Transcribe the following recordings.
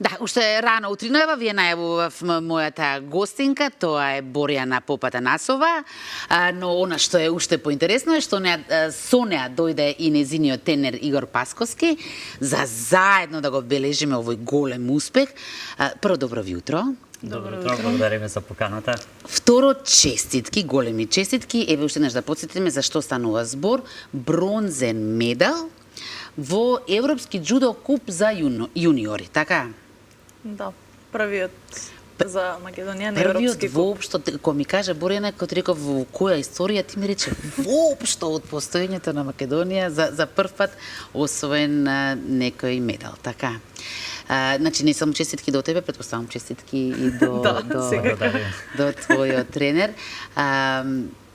Да, уште рано утринава вие најавував мојата гостинка, тоа е Борјана Попатанасова, но она што е уште поинтересно е што со неа дојде и незиниот тенер Игор Пасковски за заедно да го бележиме овој голем успех. Прво, добро утро. Добро утро, благодариме за поканата. Второ, честитки, големи честитки. Еве уште еднаш да потсетиме за што станува збор. Бронзен медал во Европски джудо куп за јуниори, така? Да, првиот за Македонија на Европски куп. Воопшто, кога ми каже Борјана, кога ти реков во која историја, ти ми рече воопшто од постоењето на Македонија за прв пат освоен некој медал, така? Значи, не само честитки до тебе, претпоставам честитки и до твојот тренер.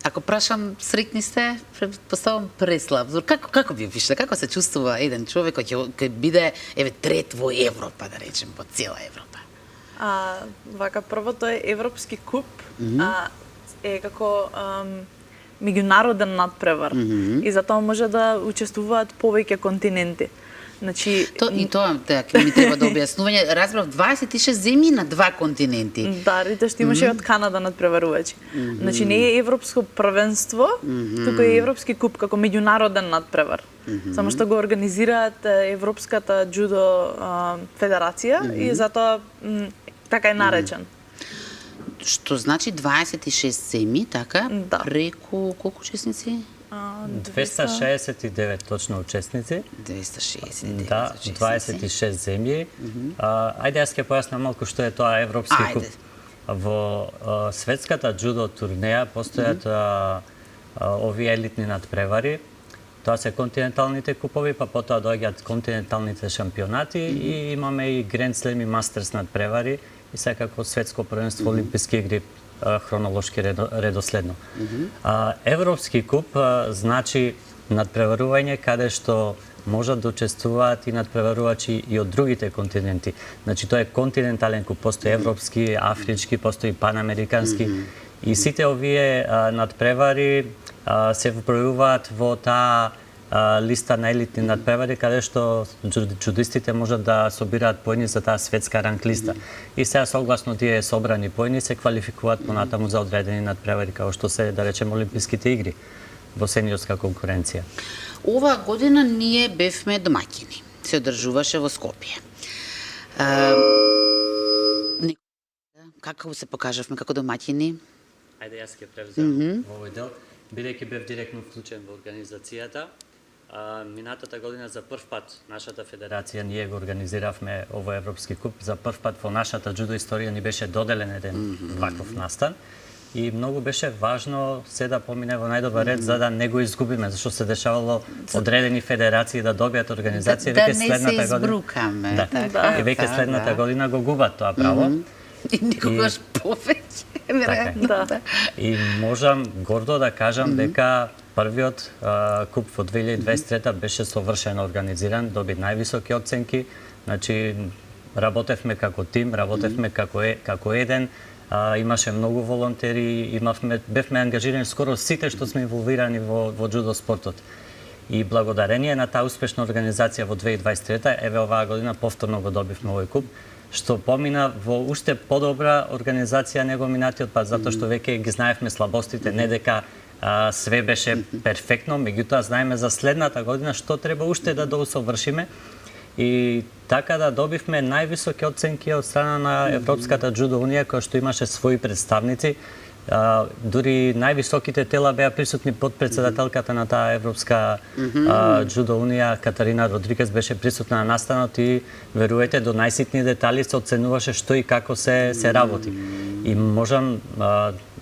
Ако прашам, среќни сте, предпоставам Преслав. Како ви виште, како се чувствува еден човек кој ќе биде трет во Европа, да речем, по цела Европа? Вака, првото е Европски куп, е како меѓународен надпревар и затоа може да учествуваат повеќе континенти. Значи, и тоа ќе ми треба да објаснување. Разбрав 26 земји на 2 континенти. Да, рите што имаше од Канада надпреварувачи. Значи не е европско првенство, туку е Европски куп како меѓународен надпревар. Само што го организираат Европската джудо федерација и затоа така е наречен. Што значи 26 земји, така? Да. Преку колку учесници? 269 точно учесници. 269 да, 26 земји. Ајде јас ќе појаснам малку што е тоа Европски куп. Во светската джудо турнеја постојат овие елитни надпревари. Тоа се континенталните купови, па потоа доаѓаат континенталните шампионати и имаме и Гранд Слем и Мастерс надпревари и секако светско првенство, олимписки игри хронолошки редоследно. Европски куп значи надпреварување каде што можат да учествуваат и надпреварувачи и од другите континенти. Значи тоа е континентален куп, постои европски, афрички, постои панамерикански и сите овие надпревари се вбројуваат во таа листа на елитни надпревари каде што джудистите можат да собираат поени за таа светска ранг листа. И сега согласно тие собрани поени се квалификуваат понатаму за одредени надпревари како што се, да речем, олимписките игри во сениорска конкуренција. Оваа година ние бевме домаќини. Се одржуваше во Скопје. Како се покажавме како домаќини? Ајде јас ќе превземам во овој дел, бидејќи бев директно вклучен во организацијата. Минатата година за прв пат нашата федерација ние го организиравме овој Европски куп. За прв пат во нашата джудо историја ни беше доделен еден ваков настан. И многу беше важно се да помине во најдобар ред за да не го изгубиме, зашто се дешавало одредени федерации да добијат организација да не се избрукаме. И веќе следната година го губат тоа право. И никогаш повеќе. Така. И можам гордо да кажам дека првиот куп во 2023 беше совршено организиран, доби највисоки оценки. Значи работевме како тим, работевме како еден. Имаше многу волонтери, бевме ангажирани скоро сите што сме инволвирани во джудо спортот. И благодарение на таа успешна организација во 2023 еве оваа година повторно го добивме овој куп, што помина во уште подобра организација него минатиот пат, затоа што веќе ги знаевме слабостите, не дека све беше перфектно, меѓутоа знаеме за следната година што треба уште да доусовршиме. И така да добивме највисоки оценки од страна на Европската джудо унија, која што имаше своји представници. Дури највисоките тела беа присутни подпредседателката на таа Европска джудо унија, Катарина Родригес, беше присутна на настанот и верувате до најситни детали се оценуваше што и како се работи. И можам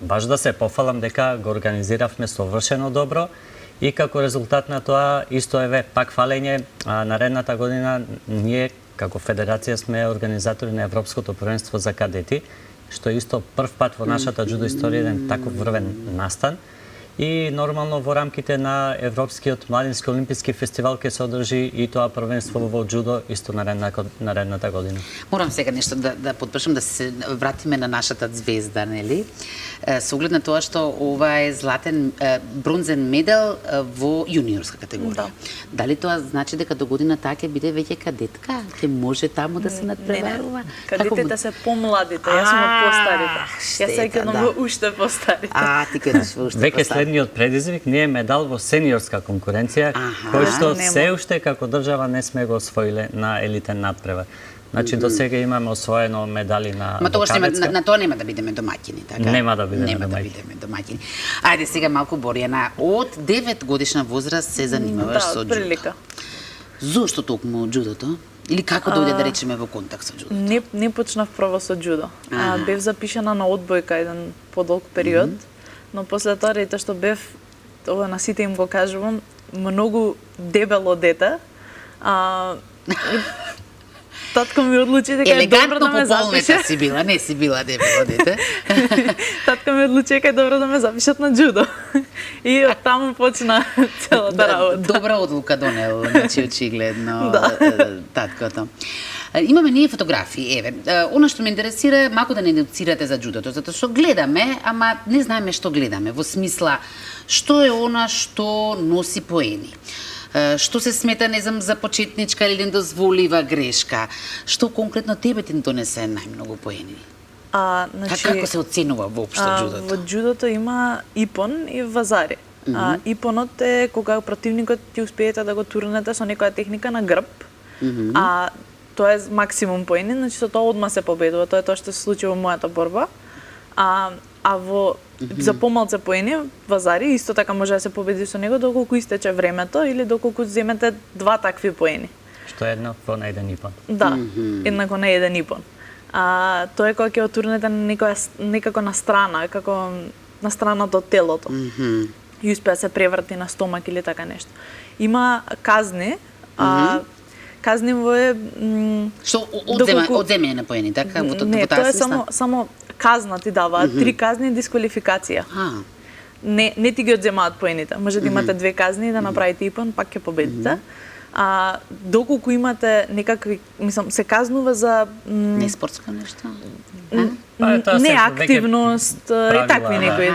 баш да се пофалам дека го организиравме совршено добро. И како резултат на тоа, исто еве пак фалење, наредната година ние како федерација сме организатори на Европското првенство за кадети, што е исто прв пат во нашата джудо историја еден таков врвен настан. и нормално во рамките на Европскиот младински олимписки фестивал ќе се одржи и тоа првенство во џудо исто наредната година. Морам сега нешто да подпишам, да се вратиме на нашата звезда, нели? Со оглед на тоа што ова е бронзен медал во јуниорска категорија. Да. Дали тоа значи дека до година таа ќе биде веќе кадетка? Ќе може таму да се надпреварува? Кадетите се помладите, јас сум од постарите. Јас се кидам во уште постарите. Ти кидаш во уште Веќе постарите. следниот предизвик ни е медал во сениорска конкуренција, кој што нема. се уште како држава не сме го освоиле на елитен надпревар. Значи до сега имаме освоено медали на Ма тогаш кадетска. на тоа нема да бидеме домаќини, така? Нема да бидеме Нема да домаќини. бидеме домаќини. Ајде сега малку Борјана, од 9 годишна возраст се занимаваш со Да, џудо. прилика. Зошто токму џудото? Или како дојде да речеме во контакт со џудото? Не почнав прво со џудо. Бев запишана на одбојка еден подолг период, но после тоа рете што бев, ова на сите им го кажувам, многу дебело дете. Татко ми одлучи дека е добро да ме запише. Елегантно си била, не си била дебело дете. Татко ми одлучи дека е добро да ме запишат на џудо. И од таму почна целата работа. Добра одлука донел, значи очигледно таткото. Имаме ние фотографии, еве. Она што ме интересира, малку да не едуцирате за џудото, затоа што гледаме, ама не знаеме што гледаме, во смисла што е она што носи поени. Што се смета, не знам, за почетничка или недозволива грешка? Што конкретно тебе ти донесе најмногу поени? Значи, Како се оценува воопшто џудото? Во џудото има ипон и вазари. Ипонот е кога противникот ти успеете да го турнете со некоја техника на грб, тоа е максимум поени, значи со тоа одма се победува, тоа е тоа што се случи во мојата борба. А во за помалце поени, вазари, исто така може да се победи со него доколку истече времето или доколку земете два такви поени. Што е еднакво на еден ипон. Да, еднакво на еден ипон. Тоа е кога ќе отурнете некако на страна, како на страната од телото. И успеа да се преврати на стомак или така нешто. Има казни, казни во е Што доколку- одземање на поени, така? Во Не, таа тоа е смисла? само казна ти даваат, 3 казни и дисквалификација. Не ти ги одземаат поените. Може да имате 2 казни и да направите ипон, пак ќе победите. Доколку имате некакви, мислам, се казнува за Не спортско нешто? Тоа се неактивност и правила, такви да. некои,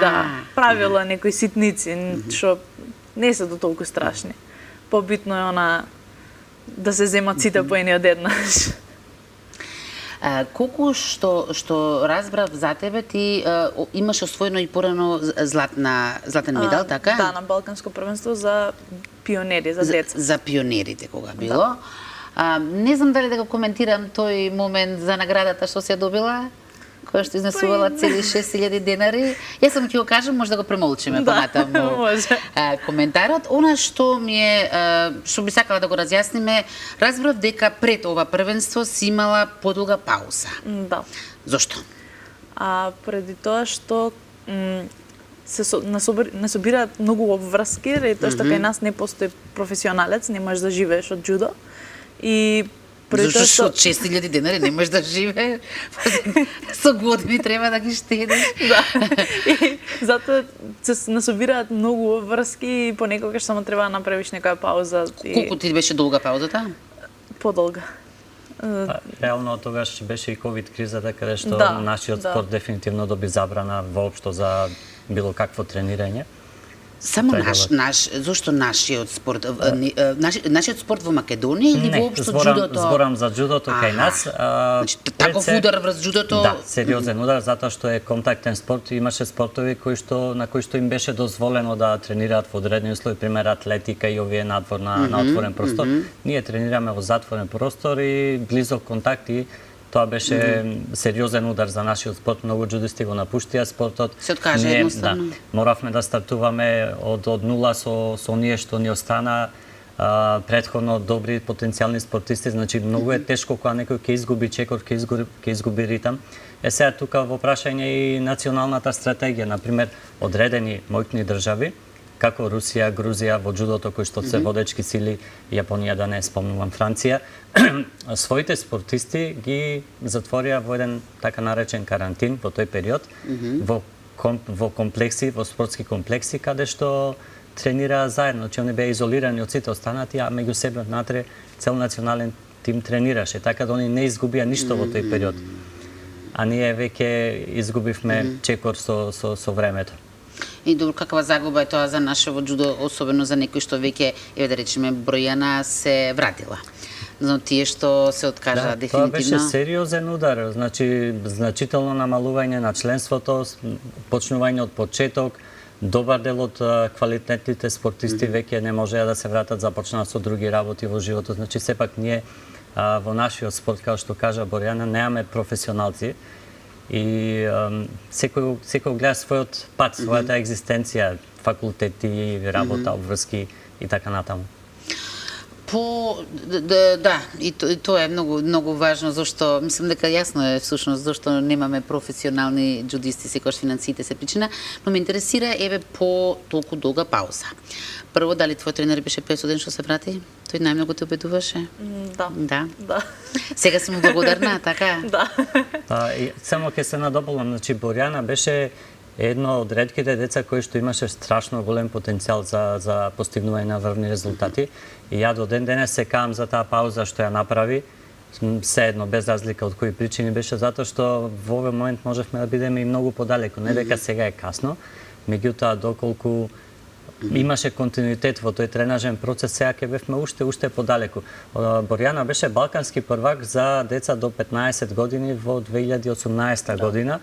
правила, некои ситници, што не се до толку страшни. Побитно е она да се земат сите поени одеднаш. Колку што разбрав за тебе, ти имаш освоено и порано златен медал, така? Да, на Балканско првенство за пионери, за деца. За пионерите кога било. Не знам дали да го коментирам тој момент за наградата што се добила, која што изнесувала цели 6000 денари. Јас сам ќе го кажам, може да го премолчиме понатаму може. коментарот. Она што ми е, што би сакала да го разјасниме, разбрав дека пред ова првенство си имала подолга пауза. Да. Зошто? Преди тоа што се насобираат многу обврски, и тоа што кај нас не постои професионалец, не можеш да живееш од џудо. И преди тоа Зашто што 6000 денари не можеш да живееш? Со години треба да ги штедиш. да. И затоа се насобираат многу обврски и понекогаш само треба да направиш некоја пауза и Колку ти беше долга паузата? подолга. Реално тогаш беше и ковид кризата, каде што Да, нашиот да. спорт дефинитивно доби забрана воопшто за било какво тренирање. Само Тоа е зошто нашиот спорт, нашиот спорт во Македонија или воопшто џудото? зборам за џудото кај нас. Значи, таков удар врз џудото? Да, сериозен удар, затоа што е контактен спорт. Имаше спортови на кои што им беше дозволено да тренираат во одредени услови, пример атлетика и овие надвор на отворен простор. Ние тренираме во затворен простор и близок контакт и тоа беше сериозен удар за нашиот спорт. Многу џудисти го напуштија спортот. Се откажа едноставно. Да, моравме да стартуваме од нула со оние што ни остана претходно добри потенцијални спортисти, значи многу е тешко кога некој ќе изгуби чекор, ќе изгуби ритам. Сега тука во прашање и националната стратегија, на пример, одредени моќни држави како Русија, Грузија во џудото кои што се водечки сили, Јапонија да не спомнувам, Франција, своите спортисти ги затворија во еден така наречен карантин во тој период, во во комплекси, во спортски комплекси, каде што тренираа заедно, че они беа изолирани од сите останати, а меѓу себе внатре цел национален тим тренираше, така да они не изгубија ништо во тој период. А ние веќе изгубивме чекор со времето. И добро, каква загуба е тоа за нашево џудо, особено за некои што веќе, еве да речеме, Бројана се вратила. Но тие што се откажа дефинитивно. Тоа беше сериозен удар, значи значително намалување на членството, почнување од почеток, добар дел од квалитетните спортисти веќе не можеа да се вратат, започнаа со други работи во животот. Значи сепак ние во нашиот спорт, како што кажа Борјана, немаме професионалци и секој гледа својот пат, својата екзистенција, факултети, работа, обврски и така натаму. Да, и тоа е многу важно, зашто мислам дека јасно е всушност зашто немаме професионални џудисти, секогаш финансиите се причина, но ме интересира еве по толку долга пауза. Прво, дали твој тренер беше пресуден што се врати? Тој најмногу те обидуваше? Да. Сега си му благодарна, така? Да. Само ќе се надополнам, значи Борјана беше едно од ретките деца кои што имаше страшно голем потенцијал за постигнување на врвни резултати. И ја до ден денес се каам за таа пауза што ја направи, се едно без разлика од кои причини беше, затоа што во овој момент можевме да бидеме и многу подалеку. Не дека сега е касно, меѓутоа доколку имаше континуитет во тој тренажен процес, сега ќе бевме уште подалеку. Борјана беше балкански првак за деца до 15 години во 2018 година,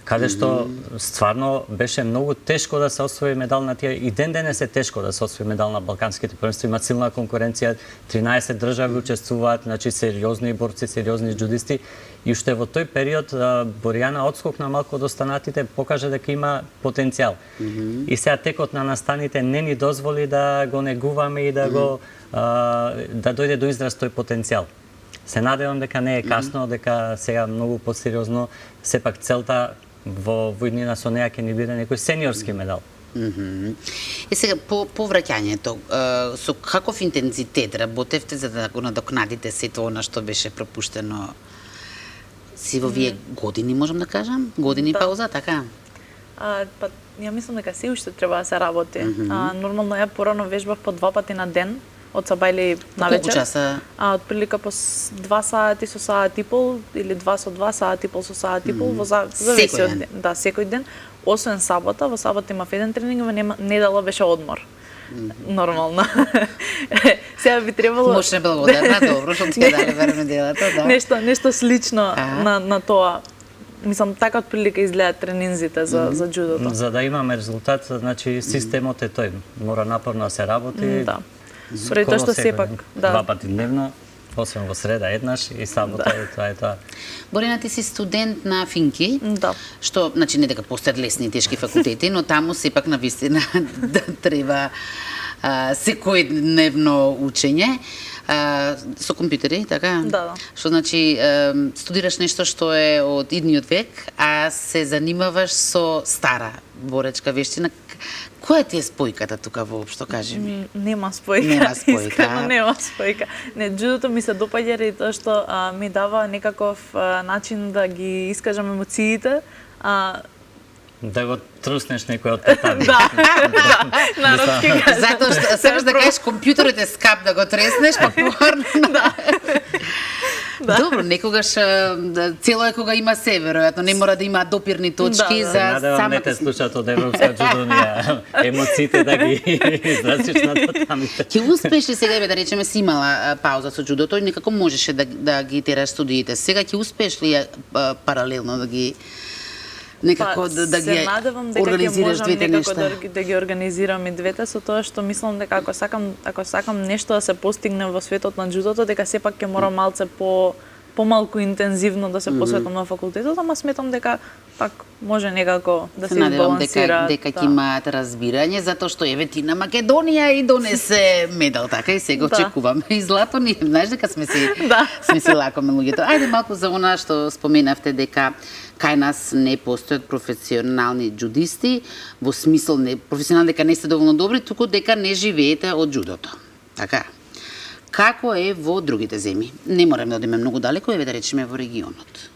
каде што стварно беше многу тешко да се освои медал на тие. И ден денес е тешко да се освои медал на балканските првенства. Има силна конкуренција, 13 држави учествуваат, значи сериозни борци, сериозни џудисти. И уште во тој период Борјана одскокна малку од останатите, покажа дека има потенцијал. И сега текот на настаните не ни дозволи да го негуваме и да дојде до израз тој потенцијал. Се надевам дека не е касно, дека сега многу посериозно сепак целта во иднина со неа ќе ни биде некој сениорски медал. И сега по враќањето, со каков интензитет работевте за да го надокнадите сето она што беше пропуштено си во вие години, можам да кажам? Години пауза, така? Па ја мислам дека се уште треба да се работи. Нормално ја порано вежбав по 2 пати на ден, од сабајле навечер. Колку часа? Отприлика по 2 сати со саат и пол или 2 со 2 саат и пол со саат и пол, зависи од ден. Да, секој ден, освен сабота, во сабота имав еден тренинг, во недела беше одмор. Нормално. Сега би требало Може благодарна, добро што ти ја дали во неделата, да. Нешто слично на тоа. Мислам, така отприлика изгледаат тренинзите за џудото. За да имаме резултат, значи системот е тој. Мора напорно да се работи. Да. Поради тоа што сепак, 2 пати дневно, освен во среда еднаш и сабота и тоа е тоа. Борина, ти си студент на Финки, Да. што, значи не дека постојат лесни и тешки факултети, но таму сепак навистина да треба секојдневно учење со компјутери, така? Да. Што значи студираш нешто што е од идниот век, а се занимаваш со стара боречка вештина. Која ти е спојката тука воопшто, кажи ми? Нема спојка. Нема спојка. Искрено нема спојка. Не, џудото ми се допаѓа и тоа што ми дава некаков начин да ги искажам емоциите. Да го труснеш некој од татами. Народски кажа. Затоа што сакаш да кажеш компјутерот е скап да го треснеш, па порно. Добро, некогаш цело е кога има се, веројатно не мора да има допирни точки за самата. Не те слушаат од Европска џудонија, емоциите да ги изразиш на татамите. Ќе успееш ли сега, да речеме, си имала пауза со џудото и некако можеше да ги тераш студиите. Сега ќе успееш ли паралелно да ги некако да ги организираш двете нешта? Да ги организирам и двете, со тоа што мислам дека ако сакам нешто да се постигне во светот на џудото, дека сепак ќе мора малце помалку интензивно да се посветам на факултетот, ама сметам дека пак може некако да се избалансира. Дека ќе имаат разбирање, затоа што еве ти на Македонија и донесе медал, така и сега очекуваме и злато, ние знаеш дека сме си лакоме луѓето. Ајде малку за она што споменавте дека кај нас не постојат професионални џудисти, во смисол не професионални дека не сте доволно добри, туку дека не живеете од џудото. Така. Како е во другите земји? Не мораме да одиме многу далеко, еве да речеме во регионот.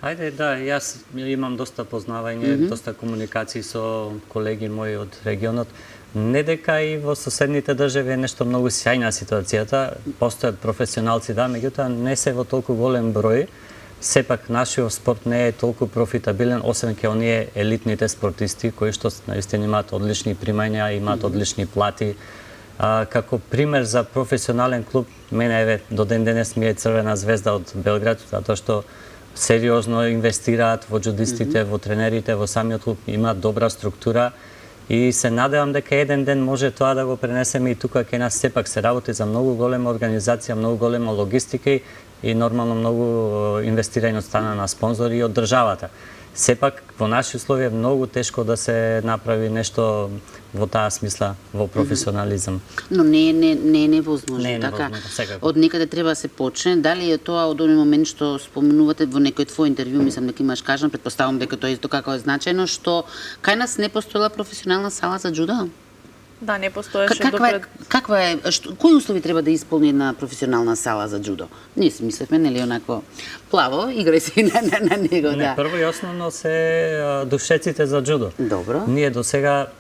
Ајде, да, јас имам доста познавање, доста комуникации со колеги мои од регионот. Не дека и во соседните држави е нешто многу сјајна ситуацијата, постојат професионалци, да, меѓутоа не се во толку голем број. Сепак нашиот спорт не е толку профитабилен, освен ке оние елитните спортисти кои што наистина имаат одлични примања, имаат одлични плати. Како пример за професионален клуб, мене еве до ден денес ми е Црвена звезда од Белград, затоа што сериозно инвестираат во џудистите, во тренерите, во самиот клуб, имаат добра структура и се надевам дека еден ден може тоа да го пренесеме и тука кај нас. Сепак се работи за многу голема организација, многу голема логистика и нормално многу инвестирање од страна на спонзори и од државата. Сепак во наши услови е многу тешко да се направи нешто во таа смисла, во професионализам. Но не е невозможно, Не е така. невозможно, секако. Од некаде треба да се почне. Дали е тоа од оној момент што споменувате во некој твој интервју, мислам дека имаш кажан, претпоставувам дека тоа исто како е значајно, што кај нас не постоела професионална сала за џудо? Да, не постоеше Каква е кои услови треба да исполни една професионална сала за џудо? Ние си мислевме, нели, онакво плаво, играј се на него, Не, да. прво и основно се душеците за џудо. Добро. Ние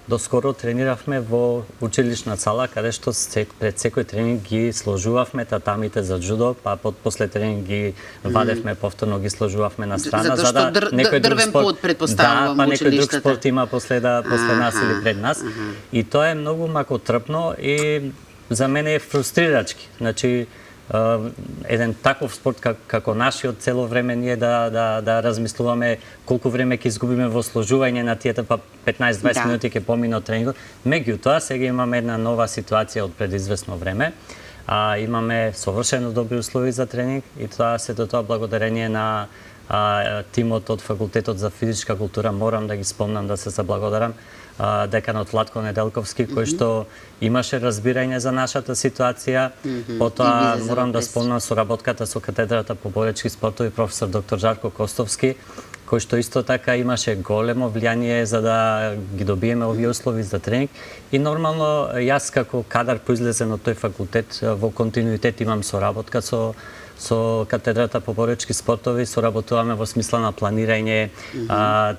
доскоро трениравме во училишна сала, каде што пред секој тренинг ги сложувавме татамите за џудо, па после тренинг ги вадевме повторно, ги сложувавме на страна, Затоа што некој друг дрвен спорт, пот предпоставувам да, па некој друг училиштата. спорт има после нас или пред нас. И тоа е многу макотрпно и за мене е фрустрирачки. Значи, еден таков спорт како нашиот, цело време ние да размислуваме колку време ќе изгубиме во сложување на тие, па 15-20 минути ќе помине од тренингот. Меѓутоа, сега имаме една нова ситуација од пред известно време. Имаме совршено добри услови за тренинг и тоа се до тоа благодарение на тимот од факултетот за физичка култура. Морам да ги спомнам, да се заблагодарам деканот Владко Неделковски, кој што имаше разбирање за нашата ситуација. Потоа морам да спомнам соработката со катедрата по боречки спортови професор доктор Жарко Костовски, кој што исто така имаше големо влијание за да ги добиеме овие услови за тренинг. И нормално јас како кадар произлезен од тој факултет во континуитет имам соработка со катедрата по боречки спортови, соработуваме во смисла на планирање,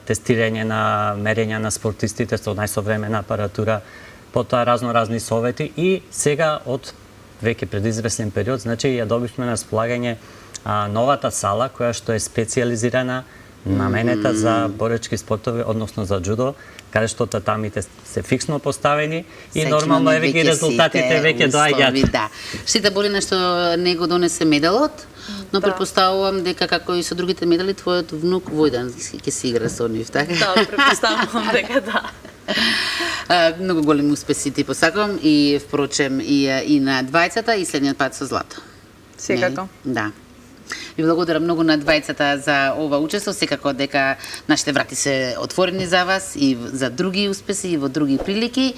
тестирање на мерења на спортистите со најсовремена апаратура, потоа разни совети и сега од веќе пред известен период, значи ја добивме на располагање новата сала која што е специјализирана, наменета за боречки спортови, односно за џудо, каде што татамите се фиксно поставени и нормално еве ги резултатите веќе доаѓаат. Да. Штета Борина што не го донесе медалот, но предпоставувам дека како и со другите медали твојот внук Војдан ќе се игра со нив, така? Да, предпоставувам дека да. Многу големи успеси ти посакувам и впрочем и на двајцата и следниот пат со злато. Секако. Да. Ви благодарам многу на двајцата за ова учество, секако дека нашите врати се отворени за вас и за други успеси и во други прилики.